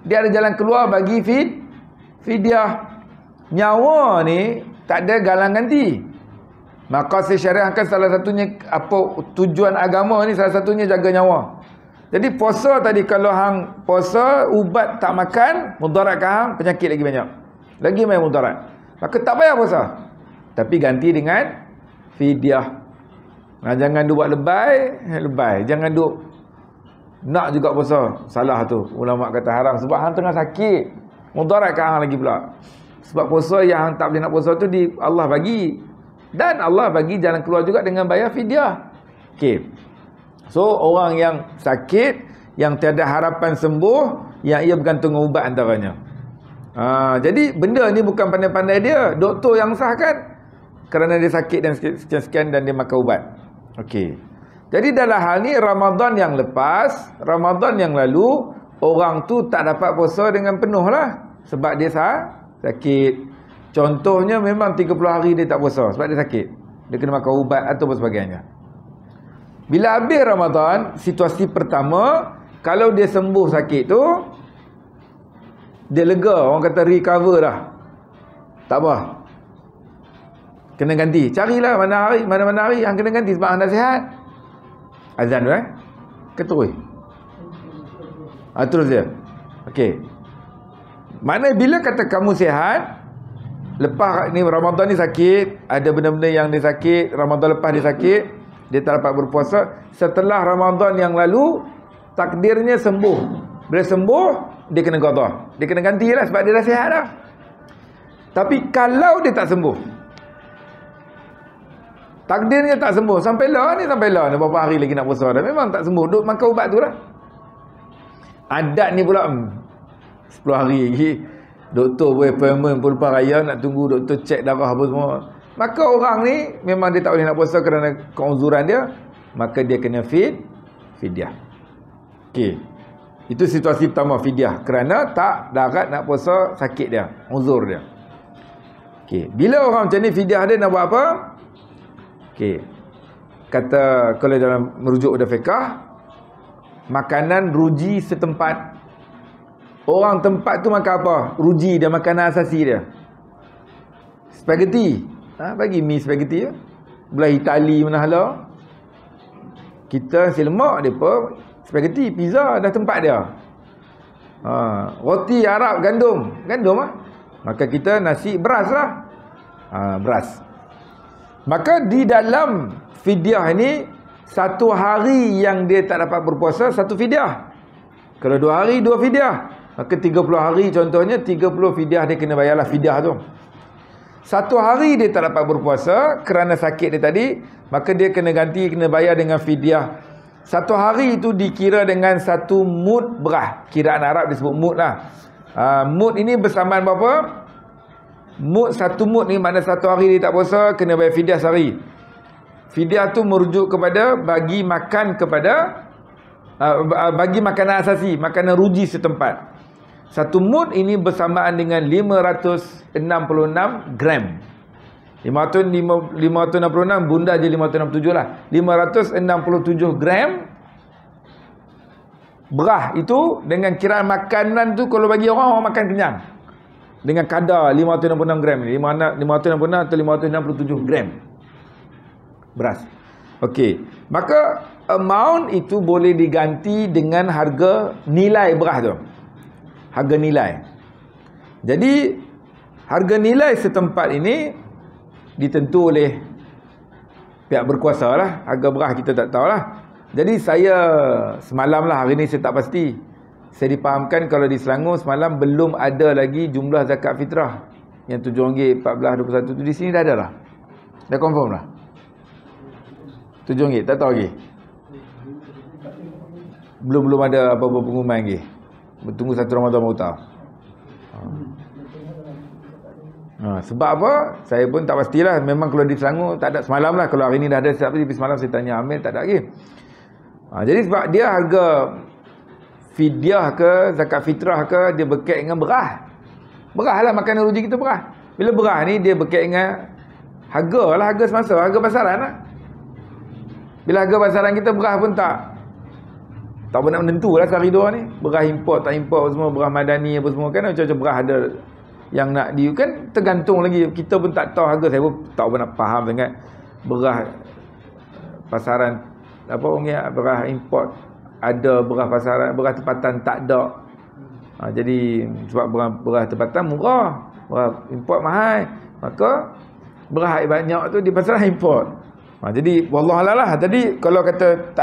Dia ada jalan keluar bagi fidyah. Nyawa ni tak ada galang ganti. Maka saya syariahkan salah satunya, apa tujuan agama ni, salah satunya jaga nyawa. Jadi puasa tadi, kalau hang puasa ubat tak makan, mudarat ke hang, penyakit lagi banyak, lagi banyak mudarat. Maka tak payah puasa, tapi ganti dengan fidyah. Nah, jangan duk buat lebay, jangan duk nak juga puasa. Salah tu, ulama kata haram. Sebab hang tengah sakit, mudarat ke hang lagi pula. Sebab puasa yang hang tak boleh nak puasa tu Allah bagi Dan Allah bagi jalan keluar juga dengan bayar fidyah. Okey. So orang yang sakit, yang tiada harapan sembuh, yang ia bergantung ubat antaranya. Jadi benda ni bukan pandai-pandai dia, doktor yang sahkan, kerana dia sakit dan sekian-sekian dan dia makan ubat. Okey. Jadi dalam hal ni Ramadan yang lepas, Ramadan yang lalu, orang tu tak dapat puasa dengan penuh lah, sebab dia sakit. Contohnya memang 30 hari dia tak puasa sebab dia sakit, dia kena makan ubat atau sebagainya. Bila habis Ramadan, situasi pertama, kalau dia sembuh sakit tu, dia lega, orang kata recover dah, tak apa, kena ganti. Carilah mana-mana hari yang kena ganti sebab anda sihat. Azan tu keterus. Terus dia. Okey. Mana bila kata kamu sihat, lepas ni Ramadan ni sakit, ada benda-benda yang dia sakit, Ramadan lepas dia sakit, dia tak dapat berpuasa. Setelah Ramadan yang lalu, takdirnya sembuh. Bila sembuh, dia kena qada. Dia kena gantilah sebab dia dah sihat dah. Tapi kalau dia tak sembuh, takdirnya tak sembuh, sampailah ni berapa hari lagi nak puasa dah, memang tak sembuh, duk makan ubat tu lah. Adat ni pula 10 hari lagi, doktor boleh appointment pun lepas raya, nak tunggu doktor cek darah apa semua. Maka orang ni memang dia tak boleh nak puasa kerana keuzuran dia, maka dia kena fidyah. Okey. Itu situasi pertama, fidyah, kerana tak darat nak puasa, sakit dia, uzur dia. Okey. Bila orang macam ni, fidyah dia nak buat apa? Okey. Kata kalau dalam merujuk pada fiqh, makanan ruji setempat. Orang tempat tu makan apa? Ruji dia, makanan asasi dia. Spaghetti. Bagi mi spaghetti ya. Belah Itali mana hala. Kita nasi lemak depa spaghetti, pizza dah tempat dia. Roti Arab gandum lah. Maka kita nasi beras lah. Beras. Maka di dalam fidyah ini, satu hari yang dia tak dapat berpuasa, satu fidyah. Kalau 2 hari, 2 fidyah. Maka 30 hari contohnya, 30 fidyah dia kena bayarlah fidyah tu. Satu hari dia tak dapat berpuasa kerana sakit dia tadi, maka dia kena ganti, kena bayar dengan fidyah. Satu hari itu dikira dengan satu mud berah. Kiraan Arab disebut mud lah. Mud ini bersamaan berapa? Mud, satu mud ni makna satu hari dia tak puasa, kena bayar fidyah sehari. Fidyah tu merujuk kepada bagi makan kepada bagi makanan asasi, makanan ruji setempat. Satu mud ini bersamaan dengan 566 gram. 566 bunda je 567 lah. 567 gram berah itu dengan kiraan makanan tu, kalau bagi orang makan kenyang. Dengan kadar 566 gram. 566 atau 567 gram beras. Okey. Maka amount itu boleh diganti dengan harga nilai beras tu. Harga nilai. Jadi harga nilai setempat ini ditentu oleh pihak berkuasa lah. Harga beras kita tak tahulah. Jadi saya semalam lah, hari ni saya tak pasti. Saya dipahamkan kalau di Selangor semalam belum ada lagi jumlah zakat fitrah yang RM7, 14, 21 tu di sini dah ada lah. Dah confirm lah. RM7 tak tahu lagi. Belum ada apa-apa pengumuman lagi. Bertunggu satu Ramadan baru tahu. Sebab apa? Saya pun tak pastilah. Memang kalau di Selangor tak ada semalam lah. Kalau hari ni dah ada, tapi semalam saya tanya Amir, tak ada lagi. Jadi sebab dia harga fidyah ke, zakat fitrah ke, dia berkait dengan beras. Beras lah makanan ruji kita, beras. Bila beras ni dia berkait dengan harga lah, harga semasa, harga pasaran lah. Bila harga pasaran kita beras pun tak benar menentu lah sehari dua ni. Beras import tak import semua, beras madani apa semua kan, macam-macam beras ada yang nak kan tergantung lagi. Kita pun tak tahu harga, saya pun tak pernah faham sangat beras pasaran apa orang yang beras import ada, beras pasaran, beras tempatan tak ada. Jadi sebab beras tempatan murah, beras import mahal, maka beras banyak tu di pasaran import. Jadi wallahualam lah. Jadi kalau kata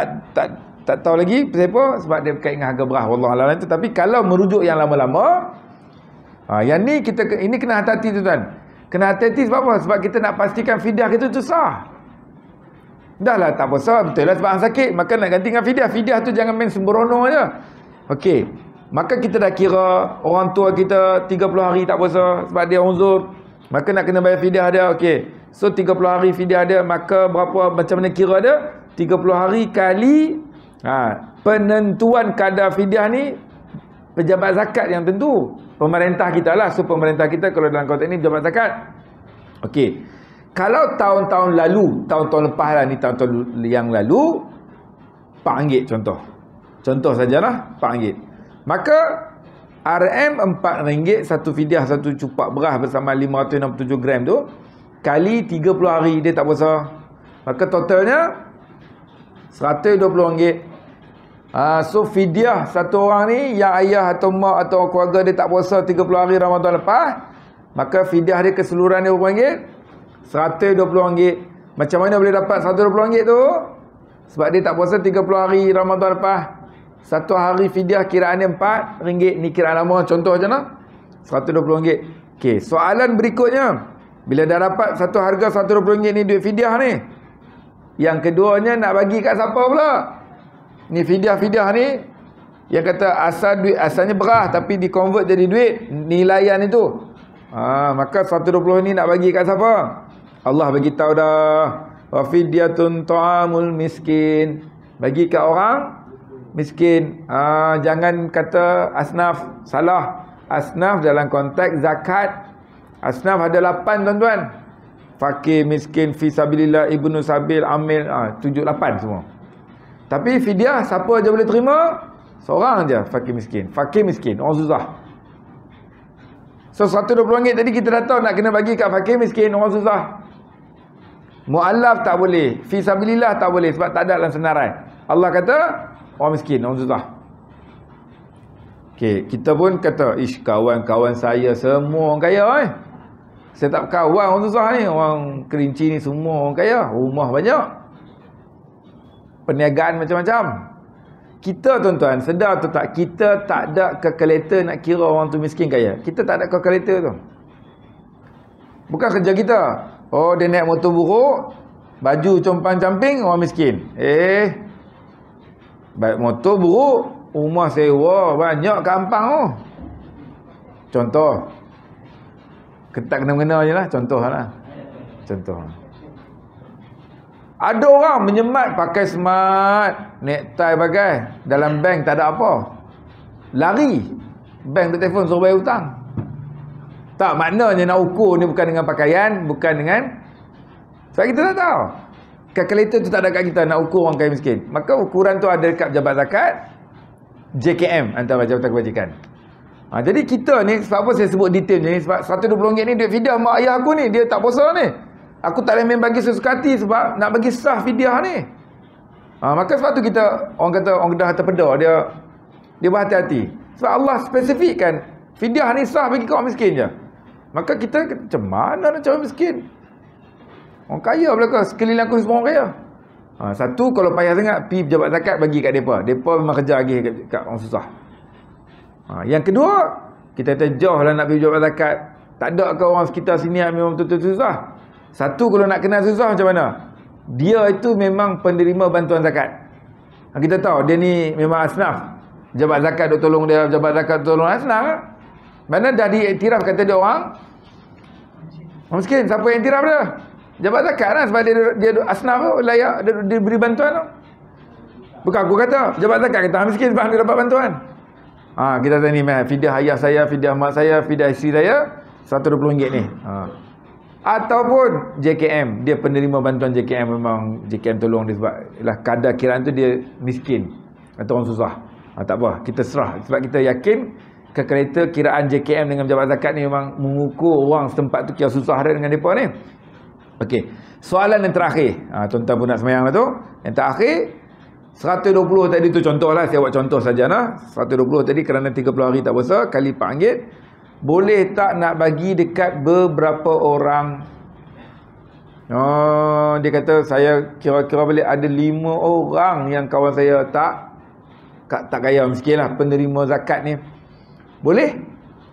tak tahu lagi kenapa, sebab dia berkait dengan harga beras, wallahualam itu. Tapi kalau merujuk yang lama-lama, yang ni ini kena hati-hati tu tuan. Kena hati-hati sebab apa? Sebab kita nak pastikan fidyah kita tu sah. Dah lah tak puasa, betul lah sebab hang sakit, maka nak ganti dengan fidyah. Fidyah tu jangan main sembrono je. Okey. Maka kita dah kira orang tua kita 30 hari tak puasa sebab dia uzur. Maka nak kena bayar fidyah dia. Okey. So 30 hari fidyah dia, maka berapa, macam mana kira dia? 30 hari kali penentuan kadar fidyah ni pejabat zakat yang tentu. Pemerintah kita lah. So pemerintah kita kalau dalam konteks ni pejabat zakat. Okey. Kalau tahun-tahun lalu, tahun-tahun lepas lah ni, tahun-tahun yang lalu, RM4 contoh. Contoh sajalah, RM4. Maka RM4 satu fidyah, satu cupak beras bersama 567 gram tu, kali 30 hari dia tak puasa. Maka totalnya RM120. So fidyah satu orang ni, yang ayah atau mak atau keluarga dia tak puasa 30 hari Ramadan lepas, maka fidyah dia keseluruhan dia RM20. RM120. Macam mana boleh dapat RM120 tu? Sebab dia tak puasa 30 hari Ramadan lepas. Satu hari fidyah kiraan dia RM4. Ni kiraan lama, contoh je lah, RM120. Okey, soalan berikutnya, bila dah dapat satu harga RM120 ni duit fidyah ni, yang keduanya nak bagi kat siapa pula? Ni fidyah ni yang kata asalnya beras tapi di-convert jadi duit, nilaian itu. Maka 120 ni nak bagi kat siapa? Allah bagi tahu dah, wa fidyatun ta'amul miskin. Bagi kat orang miskin. Jangan kata asnaf, salah. Asnaf dalam konteks zakat, asnaf ada 8 tuan-tuan. Fakir, miskin, fisabilillah, ibnu sabil, amil, 7, 8 semua. Tapi fidyah siapa aja boleh terima? Seorang aja, fakir miskin. Fakir miskin, orang susah. So RM120 tadi kita dah tahu nak kena bagi kat fakir miskin, orang susah. Mu'allaf tak boleh, fisabilillah tak boleh sebab tak ada dalam senarai. Allah kata orang miskin, orang susah. Okey, kita pun kata, ish, kawan-kawan saya semua orang kaya Saya tak kawan orang susah ni, orang Kerinci ni semua orang kaya, rumah banyak, perniagaan macam-macam. Kita tuan-tuan, sedar tu tak, kita tak ada kalkulator nak kira orang tu miskin kaya. Kita tak ada kalkulator tu. Bukan kerja kita. Oh, dia naik motor buruk, baju compang-camping, orang miskin. Baik motor buruk, rumah sewa banyak kampang tu. Contoh. Tak kena-mengena je lah, contoh lah. Contoh. Ada orang menyemat pakai smart, necktie pakai, dalam bank tak ada apa. Lari. Bank tu telefon suruh bayar hutang. Tak, maknanya nak ukur ni bukan dengan pakaian, bukan dengan, sebab kita tak tahu. Kalkulator tu tak ada kat kita nak ukur orang kaya miskin. Maka ukuran tu ada dekat pejabat zakat, JKM, antara Jabatan Kebajikan. Jadi kita ni, sebab apa saya sebut detail ni, sebab RM120 ni duit fidyah mak ayah aku ni, dia tak puasa ni. Aku tak boleh main bagi sesuka hati sebab nak bagi sah fidyah ni. Maka sebab tu kita, orang kata orang dah terpeda, dia berhati-hati. Sebab Allah spesifikkan fidyah ni sah bagi kau miskin je. Maka kita macam mana nak cari miskin? Orang kaya belakang, sekeliling aku semua orang kaya. Satu, kalau payah sangat, pergi pejabat zakat bagi kat mereka. Mereka memang kerja lagi kat orang susah. Yang kedua, kita terjauh lah nak pergi pejabat zakat. Tak ada ke orang sekitar sini yang memang betul-betul susah? Satu, kalau nak kenal susah macam mana? Dia itu memang penerima bantuan zakat. Kita tahu, dia ni memang asnaf. Pejabat zakat duk tolong dia, pejabat zakat duk tolong asnaf. Mana dah diiktiraf kata dia orang miskin. Siapa yang iktiraf dia? Pejabat zakat lah, sebab dia asnaf tu, layak dia beri bantuan tu. Bukan aku kata, pejabat zakat kata miskin sebab dia dapat bantuan. Kita tanya ni, fidyah ayah saya, fidyah mak saya, fidyah isteri saya, RM120 ni. Ataupun JKM, dia penerima bantuan JKM, memang JKM tolong dia sebab lah kadar kiraan tu dia miskin atau orang susah. Tak apa, kita serah sebab kita yakin kalkulator kiraan JKM dengan pejabat zakat ni memang mengukur orang setempat tu kira susah dia dengan mereka ni. Okey, soalan yang terakhir, tuan-tuan pun nak semayang lah tu. Yang terakhir, 120 tadi tu contoh lah, saya buat contoh saja lah. 120 tadi kerana 30 hari tak puasa, kali RM4. Boleh tak nak bagi dekat beberapa orang? Dia kata, saya kira-kira boleh ada 5 orang yang kawan saya tak kaya, miskin lah, penerima zakat ni. Boleh?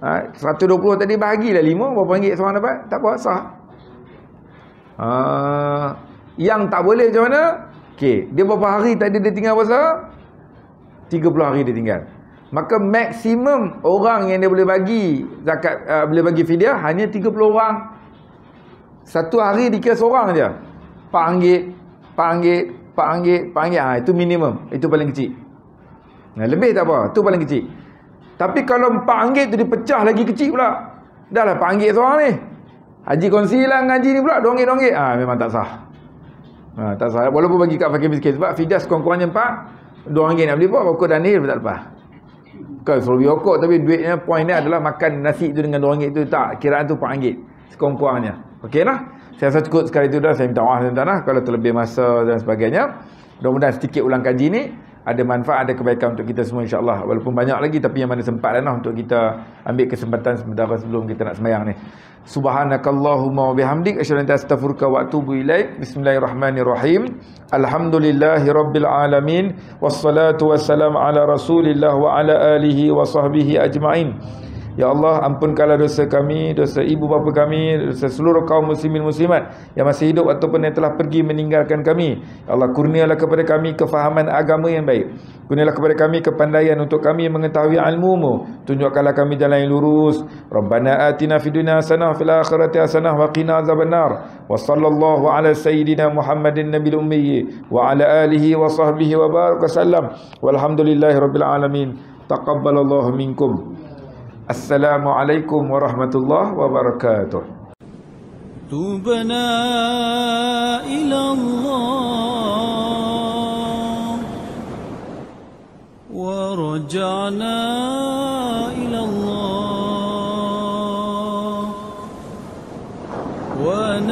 120 tadi bahagilah 5, berapa ringgit seorang dapat? Tak apa, sah. Yang tak boleh macam mana? Okey, dia berapa hari tadi dia tinggal puasa? 30 hari dia tinggal. Maka maksimum orang yang dia boleh bagi zakat, boleh bagi fidyah hanya 30 orang. Satu hari dikira seorang je. RM4, itu minimum. Itu paling kecil. Lebih tak apa, itu paling kecil. Tapi kalau RM4 tu dipecah lagi kecil pula. Dah lah RM4 seorang ni. Haji kongsi lah ngaji ni pula RM2. Memang tak sah. Tak sah. Walaupun bagi kat fakir miskin. Sebab fidyah sekurang-kurangnya RM4, RM2 nak beli apa? Rokok dan nihil tak lepas. Bukan suruh beli rokok, tapi duitnya, poin dia adalah makan nasi tu dengan RM2 tu. Tak, kiraan tu RM4 sekurang-kurangnya. Okey lah. Saya rasa cukup sekali tu dah. Saya minta maaf tuan-tuan lah kalau terlebih masa dan sebagainya. Mudah-mudahan sedikit ulang kaji ni ada manfaat, ada kebaikan untuk kita semua insya-Allah. Walaupun banyak lagi, tapi yang mana sempat lah untuk kita ambil kesempatan sementara sebelum kita nak sembahyang ni. Subhanakallahumma wa bihamdik asyhadu an la ilaha illa anta astaghfiruka wa atubu ilaik. Bismillahirrahmanirrahim. Alhamdulillahirabbil alamin wassalatu wassalamu ala Rasulillah wa ala alihi wa sahbihi ajmain. Ya Allah, ampunkanlah dosa kami, dosa ibu bapa kami, dosa seluruh kaum muslimin muslimat yang masih hidup ataupun yang telah pergi meninggalkan kami. Ya Allah, kurnialah kepada kami kefahaman agama yang baik. Kurnialah kepada kami kepandaian untuk kami mengetahui ilmu-Mu. Tunjukkanlah kami jalan yang lurus. Rabbana atina fid dunya hasanah wa fil akhirati hasanah wa qina azabannar. Wa sallallahu ala sayyidina Muhammadin nabiyil ummi wa ala alihi wa sahbihi wa baraka sallam. Walhamdulillahirabbil alamin. Taqabbalallahu minkum. Assalamualaikum warahmatullahi wabarakatuh. Tubna ila Allah wa raja'na ila Allah wa